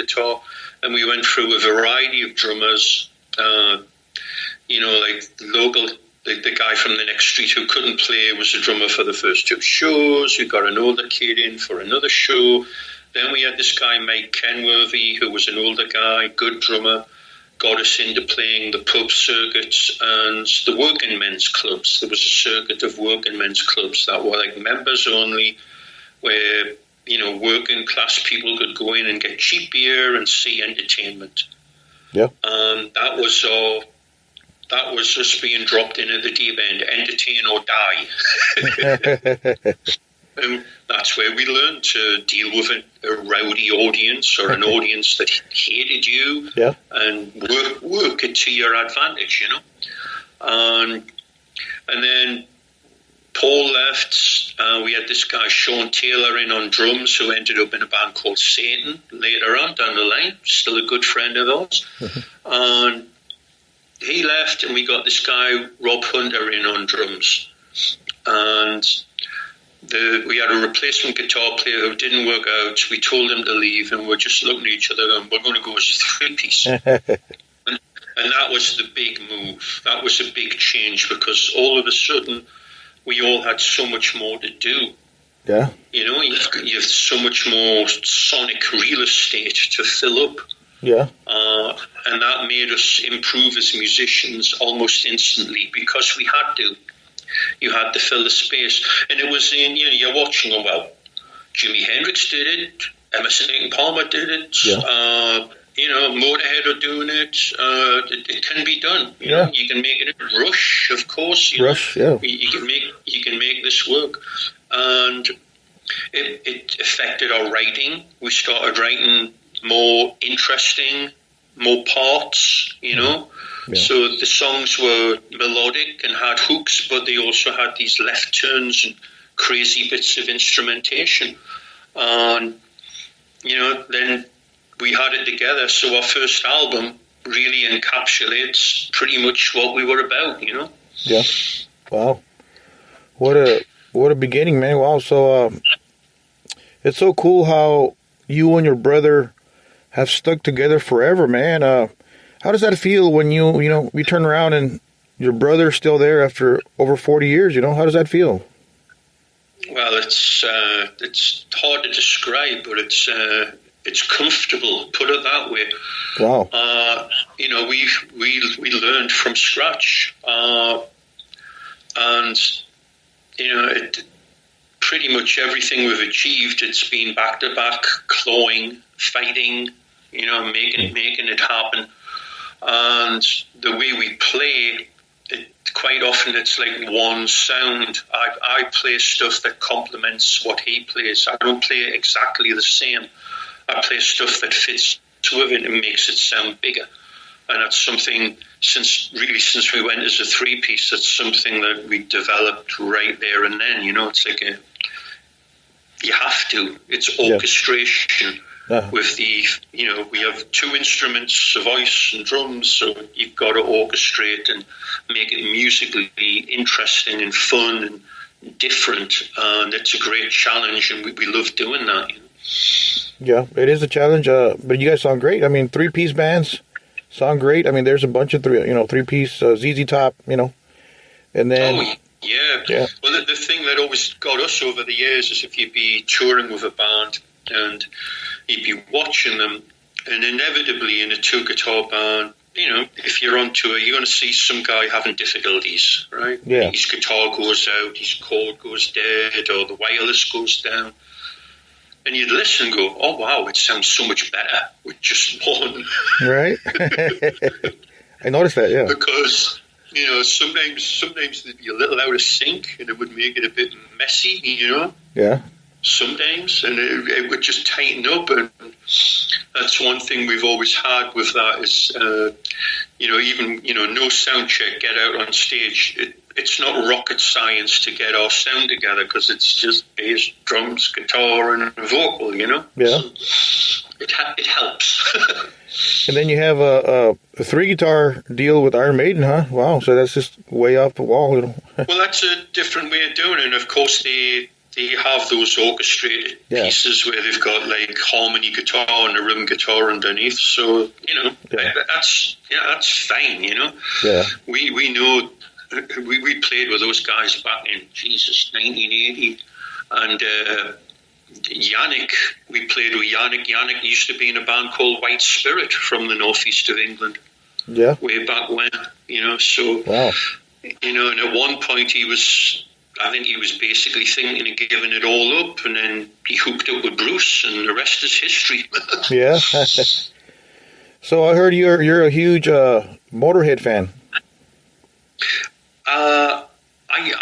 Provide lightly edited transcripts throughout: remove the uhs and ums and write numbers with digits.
guitar, and we went through a variety of drummers. Like local, the guy from the next street who couldn't play was the drummer for the first 2 shows. We got an older kid in for another show. Then we had this guy, Mike Kenworthy, who was an older guy, good drummer, got us into playing the pub circuits and the working men's clubs. There was a circuit of working men's clubs that were like members only, where, working class people could go in and get cheap beer and see entertainment. Yeah. And that was us being dropped in at the deep end, entertain or die. And that's where we learned to deal with a rowdy audience or an audience that hated you, and work it to your advantage, And then Paul left. We had this guy, Sean Taylor, in on drums, who ended up in a band called Satan later on down the line, still a good friend of ours. And he left, and we got this guy, Rob Hunter, in on drums. And we had a replacement guitar player who didn't work out. We told him to leave, and we're just looking at each other and we're going to go as a 3-piece. And that was the big move. That was a big change, because all of a sudden we all had so much more to do. Yeah. You have so much more sonic real estate to fill up. Yeah. And that made us improve as musicians almost instantly, because we had to. You had to fill the space. And it was you're watching, Jimi Hendrix did it, Emerson, Lake and Palmer did it, Motorhead are doing it. It can be done. You know, you can make it. Rush, of course. Rush, You can make this work. And it affected our writing. We started writing more interesting, more parts, Yeah. So the songs were melodic and had hooks, but they also had these left turns and crazy bits of instrumentation. And, then we had it together. So our first album really encapsulates pretty much what we were about, Yeah. Wow. What a beginning, man. Wow. So it's so cool how you and your brother have stuck together forever, man. How does that feel when you turn around and your brother's still there after over 40 years, How does that feel? Well, it's hard to describe, but it's comfortable, put it that way. Wow. We learned from scratch. And pretty much everything we've achieved, it's been back to back, clawing, fighting, making it happen. And the way we play, quite often it's like one sound. I play stuff that complements what he plays. I don't play exactly the same. I play stuff that fits with it and makes it sound bigger. And that's something, since we went as a 3-piece, that's something that we developed right there and then. It's like you have to. It's orchestration. With the, we have 2 instruments, a voice and drums, so you've got to orchestrate and make it musically interesting and fun and different. And it's a great challenge, and we love doing that. Yeah, it is a challenge, but you guys sound great. I mean, 3-piece bands sound great. I mean, there's a bunch of 3-piece, ZZ Top, and then... Oh, yeah. Well, the thing that always got us over the years is if you'd be touring with a band and you'd be watching them, and inevitably in a 2-guitar band, if you're on tour, you're going to see some guy having difficulties, right? Yeah. His guitar goes out, his chord goes dead, or the wireless goes down. And you'd listen and go, oh, wow, it sounds so much better with just one. Right. I noticed that, yeah. Because, sometimes they'd be a little out of sync, and it would make it a bit messy, Yeah. Sometimes, and it would just tighten up, and that's one thing we've always had with that is, even no sound check, get out on stage. It's not rocket science to get our sound together, because it's just bass, drums, guitar, and a vocal. Yeah. So it helps. And then you have a 3-guitar deal with Iron Maiden, huh? Wow, so that's just way off the wall. Well, that's a different way of doing it, and of course they they have those orchestrated pieces where they've got like harmony guitar and a rhythm guitar underneath. So that's fine. Yeah. We know we played with those guys back in 1980, and Yannick, we played with Yannick. Yannick used to be in a band called White Spirit from the northeast of England. Yeah. Way back when, so wow. And at one point I think he was basically thinking of giving it all up, and then he hooked up with Bruce, and the rest is history. Yeah. So I heard you're a huge Motorhead fan.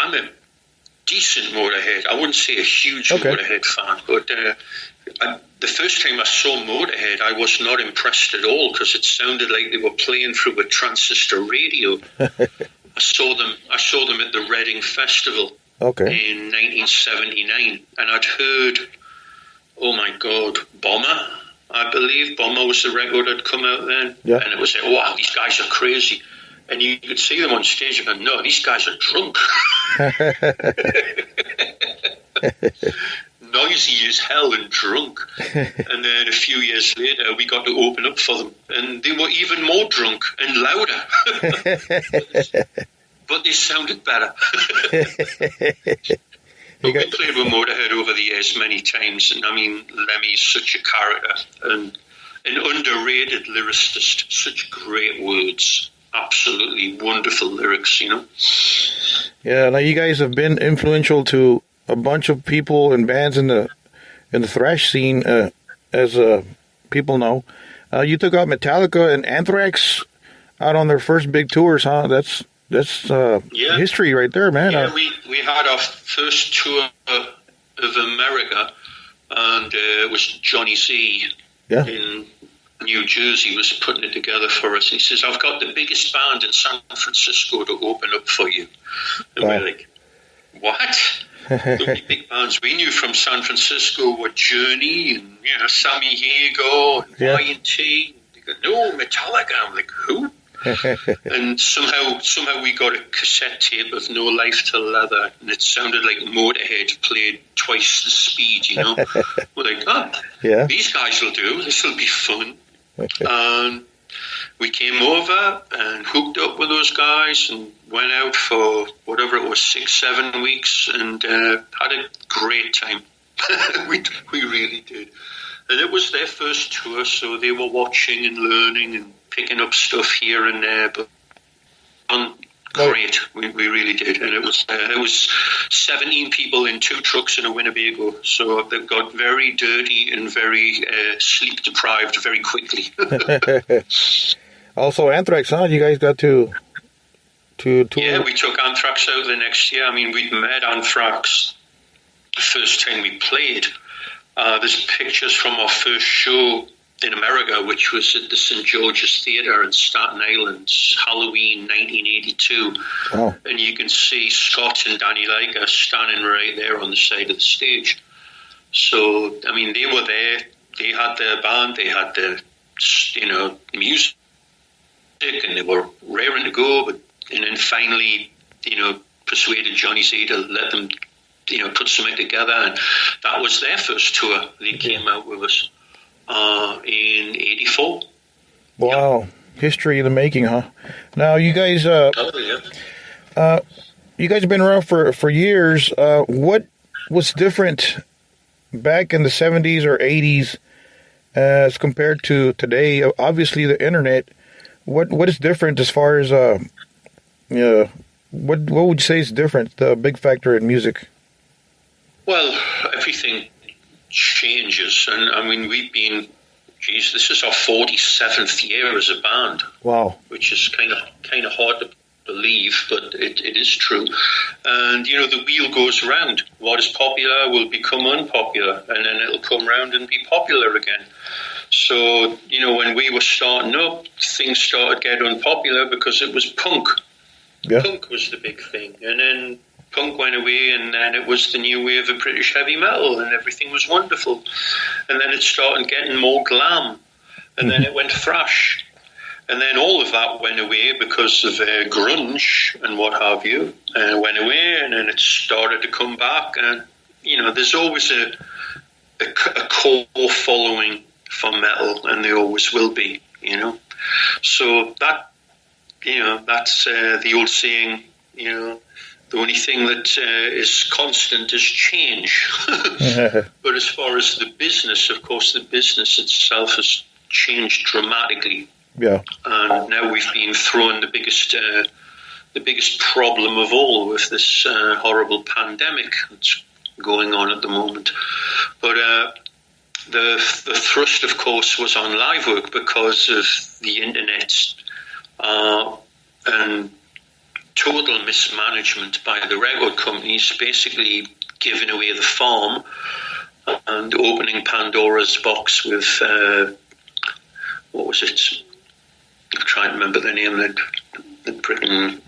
I'm a decent Motorhead. I wouldn't say a huge Motorhead fan, but the first time I saw Motorhead, I was not impressed at all because it sounded like they were playing through a transistor radio. I saw them at the Reading Festival in 1979, and I'd heard, oh my God, Bomber. I believe Bomber was the record that had come out then, and it was like, wow, these guys are crazy. And you could see them on stage and go, no, these guys are drunk. Noisy as hell and drunk. And then a few years later, we got to open up for them. And they were even more drunk and louder. But they sounded better. But we played with Motorhead over the years many times. And I mean, Lemmy's such a character and an underrated lyricist. Such great words. Absolutely wonderful lyrics, Yeah, now you guys have been influential to a bunch of people and bands in the thrash scene, as people know. You took out Metallica and Anthrax out on their first big tours, huh? That's history right there, man. Yeah, we had our first tour of America, and it was Johnny Z in New Jersey was putting it together for us. And he says, I've got the biggest band in San Francisco to open up for you. And we're like, what? The only big bands we knew from San Francisco were Journey and Sammy Hagar and Y&T. They go, no, Metallica. I'm like, who? And somehow we got a cassette tape of No Life Till Leather, and it sounded like Motorhead played twice the speed, We're like, these guys will do. This will be fun. And we came over and hooked up with those guys and went out for whatever it was, 6-7 weeks, and had a great time. we really did. And it was their first tour, so they were watching and learning and picking up stuff here and there, but great. We really did. And it was 17 people in 2 trucks in a Winnebago, so they got very dirty and very sleep deprived very quickly. Also Anthrax, huh? You guys got to tour? Yeah, we took Anthrax out the next year. I mean, we'd met Anthrax the first time we played. There's pictures from our first show in America, which was at the St. George's Theatre in Staten Island, Halloween 1982. Wow. And you can see Scott and Danny Liger standing right there on the side of the stage. So, I mean, they were there. They had their band. They had the, music, and they were raring to go. And then finally, persuaded Johnny Z to let them, put something together. And that was their first tour. They came out with us. In 84. Wow. History in the making, huh? Now, you guys, you guys have been around for years. What was different back in the 70s or 80s as compared to today? Obviously, the internet. What is different as far as, what would you say is different, the big factor in music? Well, everything changes, and I mean, we've been, this is our 47th year as a band. Wow. Which is kind of hard to believe, but it is true. And the wheel goes round. What is popular will become unpopular, and then it'll come round and be popular again. So when we were starting up, things started getting unpopular because it was punk. Punk was the big thing, and then punk went away, and then it was the new wave of British heavy metal, and everything was wonderful. And then it started getting more glam, and then it went thrash. And then all of that went away because of grunge and what have you. And it went away, and then it started to come back, and there's always a core following for metal, and there always will be, So that's the old saying, the only thing that is constant is change. But as far as the business, of course, the business itself has changed dramatically. Yeah. And now we've been thrown the biggest problem of all with this horrible pandemic that's going on at the moment. But the thrust, of course, was on live work because of the internet and total mismanagement by the record companies, basically giving away the farm and opening Pandora's box with, what was it? I'm trying to remember the name that Britain...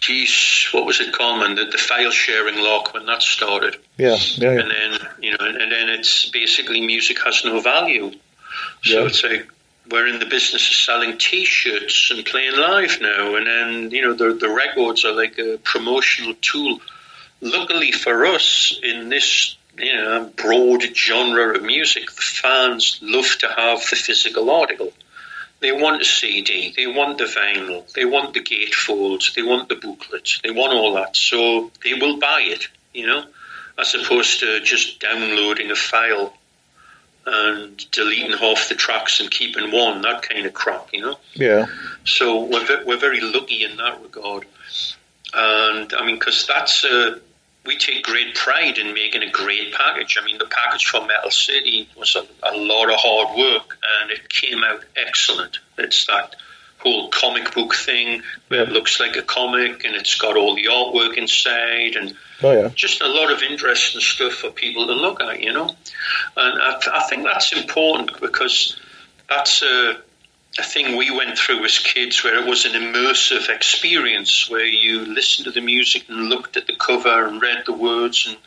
Geez, what was it called, man? The file sharing lock when that started. Yeah. And then, and then it's basically music has no value. So it's like, we're in the business of selling T-shirts and playing live now, and then the records are like a promotional tool. Luckily for us, in this broad genre of music, the fans love to have the physical article. They want a CD, they want the vinyl, they want the gatefold, they want the booklet, they want all that. So they will buy it, as opposed to just downloading a file and deleting half the tracks and keeping one, that kind of crap, Yeah. So we're very lucky in that regard. And, I mean, because that's... we take great pride in making a great package. I mean, the package for Metal City was a lot of hard work, and it came out excellent. It's that whole comic book thing where it looks like a comic, and it's got all the artwork inside, and just a lot of interesting stuff for people to look at, And I think that's important because that's a thing we went through as kids, where it was an immersive experience where you listened to the music and looked at the cover and read the words and,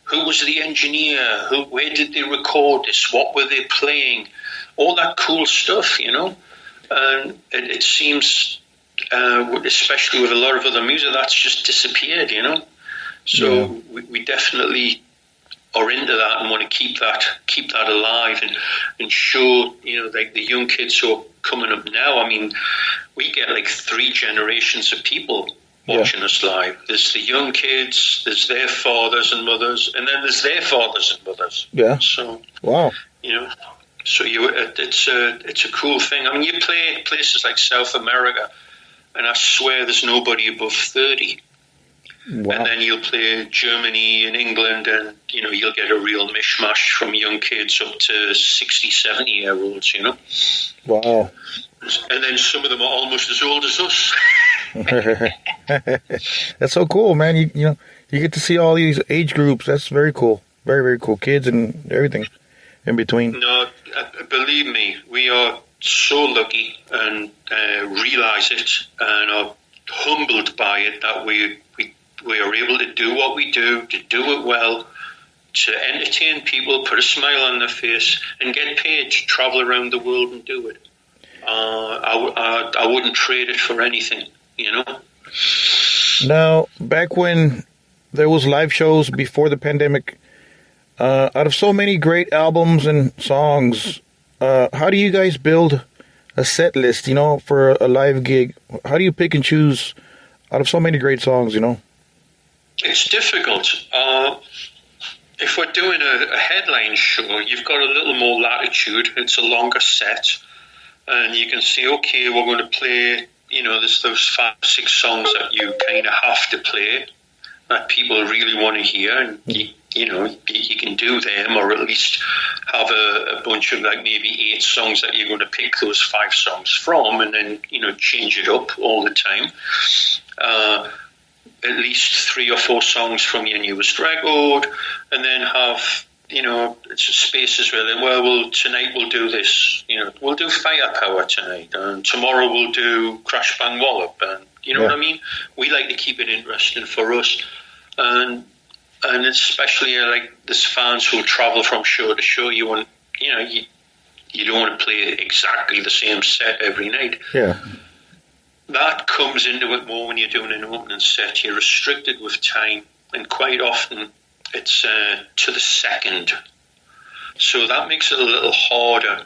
who was the engineer? Where did they record this? What were they playing? All that cool stuff, And it seems, especially with a lot of other music, that's just disappeared, So we definitely are into that and want to keep that alive and show, like the young kids who are coming up now. I mean, we get like 3 generations of people watching us live. There's the young kids, there's their fathers and mothers, and then there's their fathers and mothers. Yeah. So, wow. So it's a cool thing. I mean, you play places like South America, and I swear there's nobody above 30. Wow. And then you'll play Germany and England, and you'll get a real mishmash from young kids up to 60, 70-year-olds, Wow. And then some of them are almost as old as us. That's so cool, man. You get to see all these age groups. That's very cool. Very, very cool. Kids and everything in between. No, believe me, we are so lucky and realize it and are humbled by it that we are able to do what we do, to do it well, to entertain people, put a smile on their face, and get paid to travel around the world and do it. I wouldn't trade it for anything, Now, back when there was live shows before the pandemic, out of so many great albums and songs, how do you guys build a set list, for a live gig? How do you pick and choose out of so many great songs, It's difficult. If we're doing a headline show, you've got a little more latitude. It's a longer set. And you can say, okay, we're going to play, there's those 5, 6 songs that you kind of have to play that people really want to hear. And, you can do them, or at least have a bunch of like maybe 8 songs that you're going to pick those 5 songs from, and then, change it up all the time. At least 3 or 4 songs from your newest record, and then have, it's spaces where tonight we'll do this, we'll do Firepower tonight, and tomorrow we'll do Crash Bang Wallop, and what I mean? We like to keep it interesting for us, and especially like there's fans who travel from show to show. You want, you don't want to play exactly the same set every night. Yeah. That comes into it more when you're doing an opening set. You're restricted with time, and quite often it's to the second. So that makes it a little harder